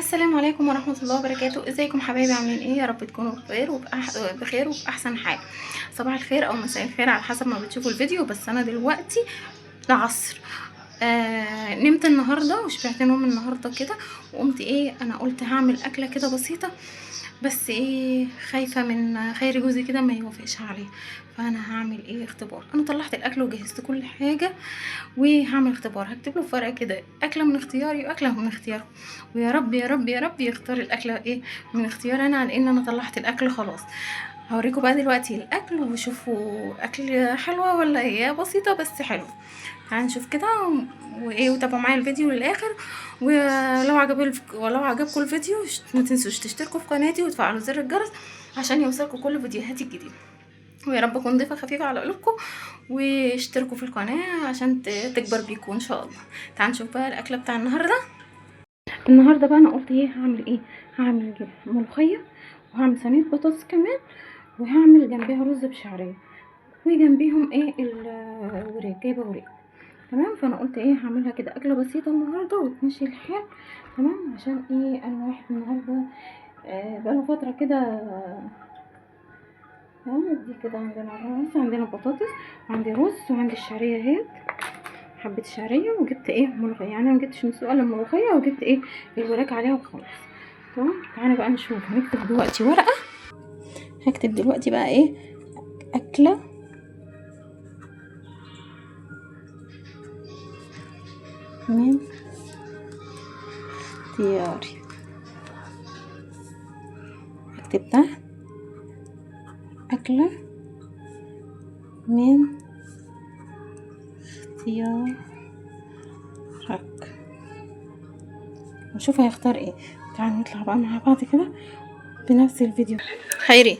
السلام عليكم ورحمة الله وبركاته. ازيكم حبايبي؟ عاملين ايه؟ يا رب تكونوا بخير بخير وفي احسن حال. صباح الخير او مساء الخير على حسب ما بتشوفوا الفيديو. بس انا دلوقتي العصر نمت النهارده وشبعت نوم النهارده كده، وقمت انا قلت هعمل اكله كده بسيطه، بس خايفه من خير جوزي كده ما يوافقش عليه. فانا هعمل اختبار. انا طلعت الاكل وجهزت كل حاجه، وهعمل اختبار. هكتب له في ورقه كده اكله من اختياري واكله من اختياره، ويا رب يا رب يا رب يختار الاكله من اختياري انا، لان انا طلعت الاكل خلاص. هوريكم بقى دلوقتي الاكل وشوفوا اكل حلوه ولا هي بسيطه بس حلوه. تعالوا نشوف كده وتابعوا معايا الفيديو للاخر. ولو عجبكم الفيديو ما تنسوش تشتركوا في قناتي وتفعلوا زر الجرس عشان يوصلكم كل فيديوهاتي الجديده. ويا رب اكون ضيفه خفيفه على قلوبكم، واشتركوا في القناه عشان تكبر بيكم ان شاء الله. تعالوا نشوف بقى الاكله بتاع النهارده بقى. انا قلت هعمل ملوخيه، وهعمل صينيه بطاطس كمان، وهعمل جنبها رز بشعريه، وجنبيهم الوراك، جايبه وراك. تمام. فانا قلت هعملها كده اكله بسيطه النهارده وتمشي الحال. تمام. عشان انا واحد النهارده بقاله فتره كده. دي كده عندنا رز، عندنا بطاطس، وعندي رز، وعندي الشعريه اهي، حبه الشعريه، وجبت ملوخيه. يعني انا مجبتش مسلوقه الملوخيه، وجبت الوراك عليها وخلاص. تمام. تعالى بقى نشوف. هنكتب دلوقتي ورقه، هكتب دلوقتي بقى اكله من اختياري. اكتب ده اكله من اختيارك، وشوف هيختار ايه. تعالوا نطلع بقى مع بعض كده بنفس الفيديو. خيري،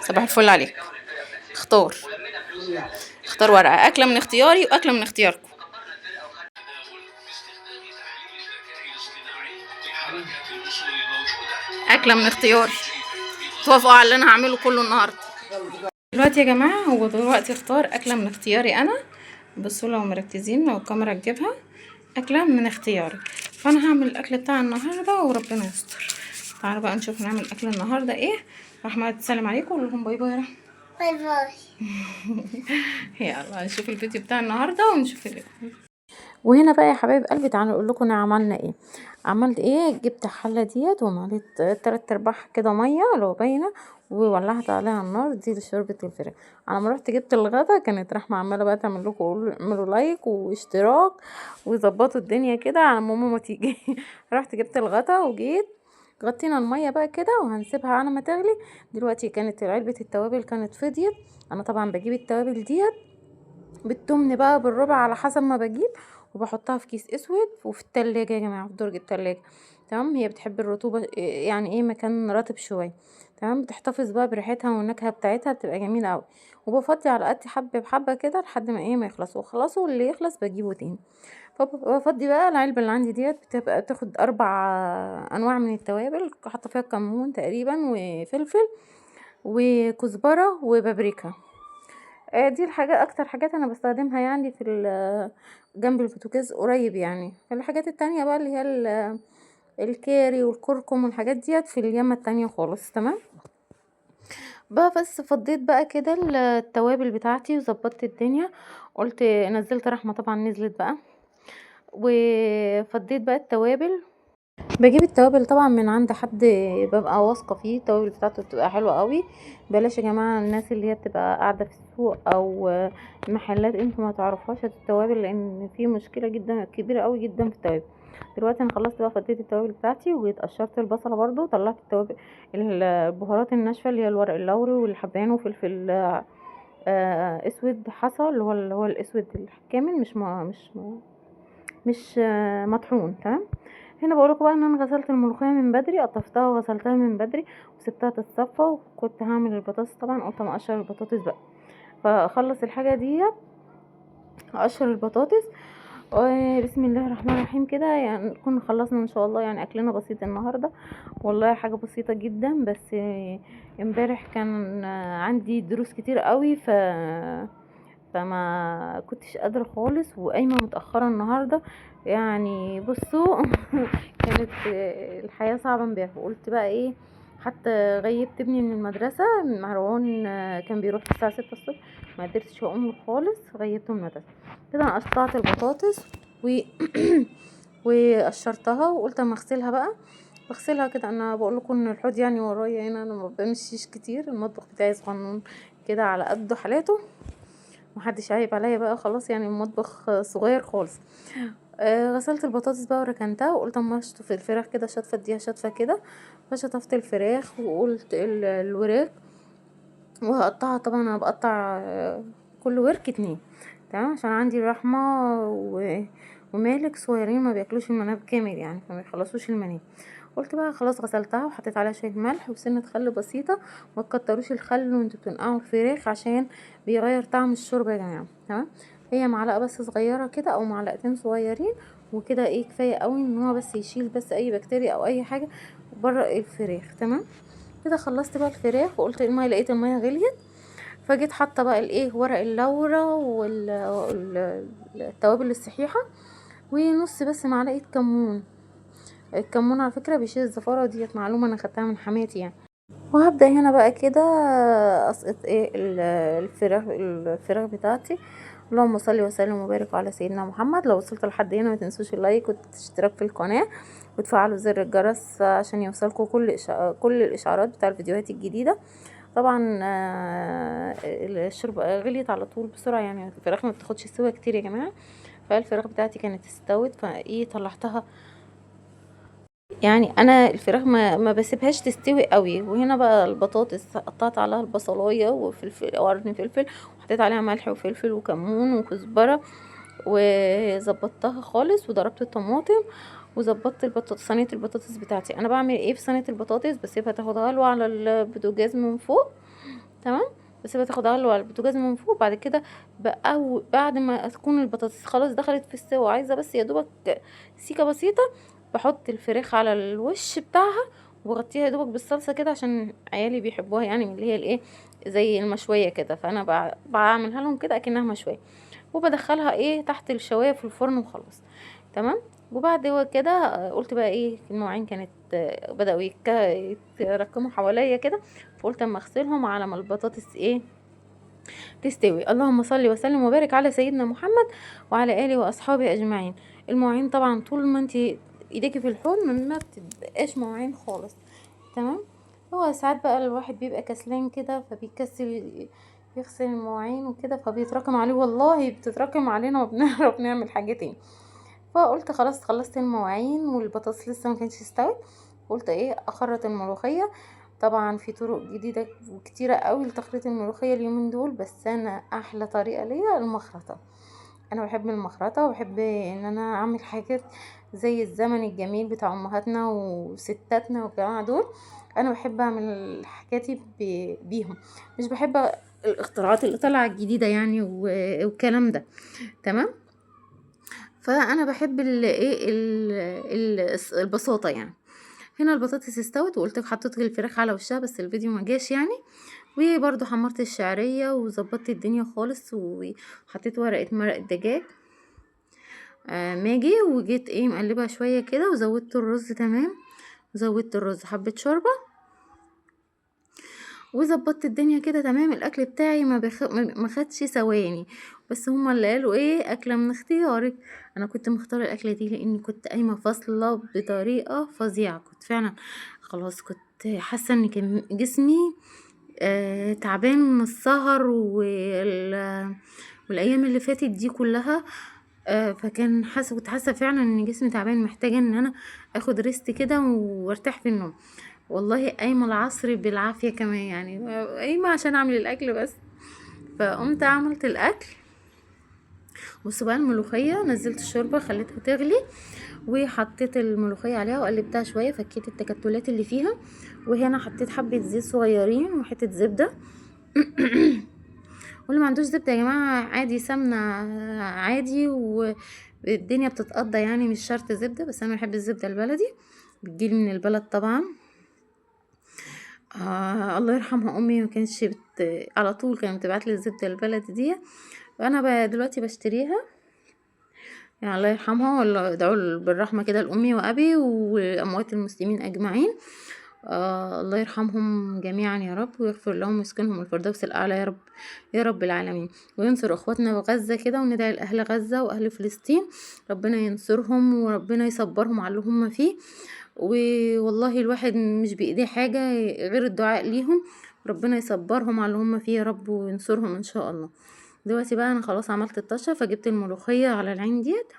صباح الفل عليك. اختار ورقه اكله من اختياري واكله من اختياركم. اكله من اختياري، توافقوا على اللي انا هعمله كله النهارده. دلوقتي يا جماعه، هو دلوقتي اختار اكله من اختياري انا. بصوا لو مركزين، لو الكاميرا تجيبها، اكله من اختياري. فانا هعمل الاكل بتاع النهارده وربنا يستر. تعالوا بقى نشوف نعمل اكل النهارده رحمه تسلم عليكم وقول لهم باي باي. باي باي. يلا نشوف الفيديو بتاع النهارده ونشوف وهنا بقى يا حبايب قلبي، تعالوا اقول لكم انا عملنا عملت جبت حله ديت ومليت 3/4 كده ميه لو باينه، وولعت عليها النار. دي لشوربه الفراخ. انا لما رحت جبت الغدا كانت رحمه عماله بقى تعمل لكم اعملوا لايك واشتراك وظبطوا الدنيا كده على ماما ما تيجي. رحت جبت الغدا وجيت غطينا الميه بقى كده وهنسيبها على ما تغلي. دلوقتي كانت علبه التوابل كانت فضيت. انا طبعا بجيب التوابل ديت بالتمن بقى بالربع على حسب ما بجيب، وبحطها في كيس اسود وفي التلاجة يا جماعه، في درج التلاجة. تمام. هي بتحب الرطوبه، يعني مكان رطب شويه. تمام. بتحتفظ بقى بريحتها والنكهه بتاعتها، بتبقى جميله قوي. وبفضي على قد حبه بحبه كده لحد ما ما يخلصوا. وخلصوا اللي يخلص بجيبه تاني. فبفضي بقى العلبه اللي عندي ديت، بتبقى بتاخد 4 انواع من التوابل، حاطه فيها كمون تقريبا وفلفل وكزبره وبابريكا. دي الحاجة اكتر حاجات انا بستخدمها يعني في جنب البوتاجاز قريب. يعني الحاجات التانية بقى اللي هي الكاري والكركم والحاجات ديت في اليمة التانية خالص. تمام. بقى بس فضيت بقى كده التوابل بتاعتي وظبطت الدنيا. قلت نزلت رحمة، طبعا نزلت بقى، وفضيت بقى التوابل. بجيب التوابل طبعا من عند حد ببقى واثقه فيه، التوابل بتاعته بتبقى حلوه قوي. بلاش يا جماعه الناس اللي هي بتبقى قاعده في السوق او محلات انتوا ما تعرفوهاش التوابل، لان في مشكله جدا كبيره قوي جدا في التوابل. دلوقتي انا خلصت بقى، فضيت التوابل بتاعتي وجيت قشرت البصله برضو، طلعت التوابل البهارات الناشفه اللي هي الورق اللوري والحبهان وفلفل اسود حصى، اللي هو الاسود الكامل، مش مطحون. تمام. هنا بقولكوا بقى ان انا غسلت الملوخيه من بدري، قطفتها وغسلتها من بدري وسبتها تتصفى، وكنت هعمل البطاطس. طبعا قلت ما اقشر البطاطس بقى، فاخلص الحاجه دي اقشر البطاطس. بسم الله الرحمن الرحيم كده، يعني نكون خلصنا ان شاء الله. يعني اكلنا بسيط النهارده، والله حاجه بسيطه جدا. بس امبارح كان عندي دروس كتير قوي، فما كنتش قادره خالص، وقايمه متاخره النهارده. يعني بصوا كانت الحياة صعبة امبارح. وقلت بقى ايه، حتى غيبت ابني من المدرسة. مروان كان بيروح الساعة 6 الصبح، ما قدرتش اقوم له خالص، غيبته من المدرسة. كده انا قطعت البطاطس و وقشرتها، وقلت اما اغسلها بقى. بغسلها كده. انا بقول لكم ان الحوض يعني ورايا هنا، انا ما بمشيش كتير، المطبخ بتاعي صغنون كده على قد حالاته، محدش عايب عليا بقى خلاص، يعني المطبخ صغير خالص. غسلت البطاطس بقى وركنتها، وقلت اما اشطف الفراخ كده شطفه، اديها شطفه كده. فشطفت الفراخ وقلت الوراك، وهقطعها. طبعا انا بقطع كل ورك 2، تمام، عشان عندي رحمه ومالك صغيرين ما بياكلوش المناب كامل، يعني ما بيخلصوش المناب. قلت بقى خلاص غسلتها وحطيت عليها شويه ملح وسنه خل بسيطه. ما تكتروش الخل وانتوا بتنقعوا الفراخ، عشان بيغير طعم الشوربه يا جماعه، تمام. هي معلقه بس صغيره كده او معلقتين صغيرين، وكده ايه كفايه قوي ان هو بس يشيل بس اي بكتيريا او اي حاجه بره الفراخ، تمام. كده خلصت بقى الفراخ، وقلت الميه، لقيت الميه غليت، فجيت حاطه بقى الايه ورق اللورة والتوابل الصحيحه، ونص بس معلقه كمون. الكمون على فكره بيشيل الزفاره، ديت معلومه انا خدتها من حماتي يعني. وهبدا هنا بقى كده اسقط ايه الفراخ بتاعتي. اللهم صل وسلم وبارك على سيدنا محمد. لو وصلت لحد هنا ما تنسوش اللايك والاشتراك في القناه، وتفعلوا زر الجرس عشان يوصلكم كل الاشعارات بتاع الفيديوهات الجديده. طبعا الشوربه غليت على طول بسرعه، يعني الفراخ ما بتاخدش سوا كتير يا جماعه. فالفراخ بتاعتي كانت استوت، فايه طلعتها. يعني انا الفراخ ما بسيبهاش تستوي قوي. وهنا بقى البطاطس قطعت عليها البصلايه وفلفل وقرن فلفل، وحطيت عليها ملح وفلفل وكمون وكزبره، وظبطتها خالص، وضربت الطماطم، وظبطت صينيه البطاطس بتاعتي. انا بعمل ايه في صينيه البطاطس؟ بسيبها تاخد غلوه على البوتاجاز من فوق، تمام. بسيبها تاخد غلوه على البوتاجاز من فوق. بعد كده بقى بعد ما تكون البطاطس خلاص دخلت في السوا، عايزه بس يا دوبك سيكه بسيطه، بحط الفراخ على الوش بتاعها، وبغطيها يا دوبك بالصلصه كده، عشان عيالي بيحبوها، يعني من اللي هي الايه زي المشويه كده. فانا بعملها لهم كده اكنها مشويه، وبدخلها ايه تحت الشوايه في الفرن وخلاص، تمام. وبعد كده قلت بقى ايه، المواعين كانت بدأوا يتركموا حواليا كده. فقلت اما اغسلهم على ما البطاطس ايه تستوي. اللهم صل وسلم وبارك على سيدنا محمد وعلى اله واصحابه اجمعين. المواعين طبعا طول ما انت ايديكي في الحوض ما بتبقاش مواعين خالص، تمام. هو ساعات بقى الواحد بيبقى كسلان كده، فبيكسل يغسل المواعين وكده، فبيتراكم عليه، والله بتتراكم علينا وبنعرف نعمل حاجتين. فقلت خلاص خلصت المواعين، والبطاطس لسه ما كانتش استوت. قلت ايه اخرط الملوخيه. طبعا في طرق جديده وكتيره قوي لتخليط الملوخيه اليومين دول، بس انا احلى طريقه ليا المخرطه. انا بحب المخرطه، وبحب ان انا اعمل حاجات زي الزمن الجميل بتاع امهاتنا وستاتنا والجماعه دول. انا بحب اعمل حاجاتي بيهم، مش بحب الاختراعات اللي طالعه الجديده يعني والكلام ده، تمام. فانا بحب البساطه يعني. هنا البطاطس استوت، وقلت حطيت الفراخ على وشها، بس الفيديو ما جاش يعني. وبرضو حمرت الشعريه وظبطت الدنيا خالص، وحطيت ورقه مرق الدجاج ماجي، وجيت ايه مقلبها شويه كده، وزودت الرز، تمام. زودت الرز حبه شوربه، وظبطت الدنيا كده، تمام. الاكل بتاعي ما خدش ثواني، بس هما اللي قالوا ايه اكله من اختيارك. انا كنت مختاره الاكله دي لاني كنت قايمه فاصله بطريقه فظيعه، كنت فعلا خلاص كنت حاسه ان كان جسمي تعبان من السهر والايام اللي فاتت دي كلها. فكان كنت حاسه فعلا ان جسمي تعبان، محتاجه ان انا اخد ريست كده وارتاح في النوم. والله قايمه العصر بالعافيه كمان، يعني قايمه عشان اعمل الاكل بس. فقمت عملت الاكل. بصوا بقى الملوخيه، نزلت الشوربه خليتها تغلي، وحطيت الملوخيه عليها وقلبتها شويه، فكيت التكتلات اللي فيها. وهنا حطيت حبه زيت صغيرين وحته زبده. واللي ما عندوش زبده يا جماعه عادي سمنه عادي، والدنيا بتتقضى يعني، مش شرط زبده، بس انا بحب الزبده البلدي، بتجيلي من البلد طبعا. الله يرحمها امي، ما كانتش على طول كانت بتبعت لي الزبده البلدي دي، وانا دلوقتي بشتريها. يعني الله يرحمها، والله ادعوا بالرحمة كده لأمي وأبي وأموات المسلمين أجمعين. الله يرحمهم جميعا يا رب، ويغفر لهم ويسكنهم الفردوس الأعلى يا رب، يا رب العالمين. وينصر اخواتنا في غزة كده، وندعي لأهل غزة وأهل فلسطين ربنا ينصرهم وربنا يصبرهم على اللي هم فيه. والله الواحد مش بإيديه حاجة غير الدعاء ليهم، ربنا يصبرهم على اللي هم فيه يا رب وينصرهم إن شاء الله. دلوقتي بقى أنا خلاص عملت الطشة، فجبت الملوخية على العين ديت،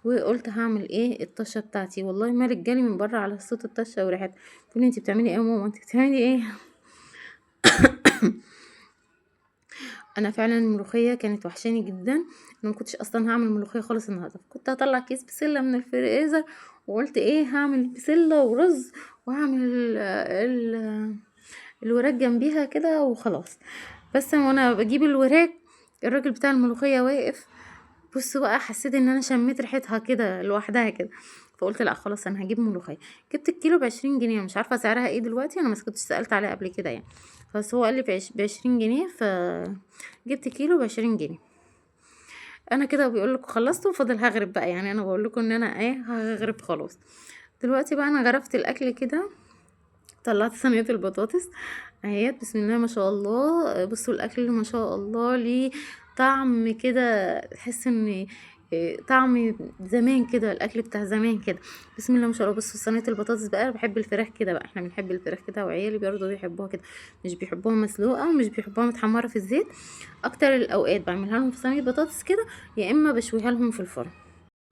وقلت هعمل ايه الطشه بتاعتي. والله مالك جالي من بره على صوت الطشه وريحتها، تقولي انت بتعملي ايه يا ماما، انت بتعملي ايه؟ انا فعلا الملوخيه كانت وحشاني جدا. انا ما كنتش اصلا هعمل ملوخيه خالص النهارده، كنت هطلع كيس بسله من الفريزر، وقلت ايه هعمل بسله ورز، وهعمل الوراك جنبيها كده وخلاص. بس وانا بجيب الوراك الراجل بتاع الملوخيه واقف. بصوا بقى، حسيت ان انا شميت ريحتها كده لوحدها كده، فقلت لا خلاص انا هجيب ملوخيه. جبت الكيلو ب20 جنيه، مش عارفه سعرها ايه دلوقتي، انا ما كنتش سالت عليها قبل كده يعني، بس هو قال لي ب20 جنيه، فجبت كيلو ب20 جنيه. انا كده بيقول لكم خلصت وفاضل هغرب بقى، يعني انا بقول لكم ان انا ايه هغرب خلاص. دلوقتي بقى انا غرفت الاكل كده، طلعت صينيه البطاطس اهيت، بسم الله ما شاء الله. بصوا الاكل ما شاء الله ليه طعم كده، تحس ان طعم زمان كده، الاكل بتاع زمان كده، بسم الله ما شاء الله. بصوا صينيه البطاطس بقى، أنا بحب الفراخ كده بقى، احنا بنحب الفراخ كده، وعيالي برضه بيحبوها كده، مش بيحبوها مسلوقه ومش بيحبوها متحمره في الزيت. اكتر الاوقات بعملها لهم في صينيه بطاطس كده، يا اما بشويها لهم في الفرن.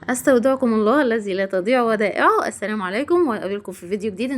استودعكم الله الذي لا تضيع ودائعه. السلام عليكم، واقابلكم في فيديو جديد.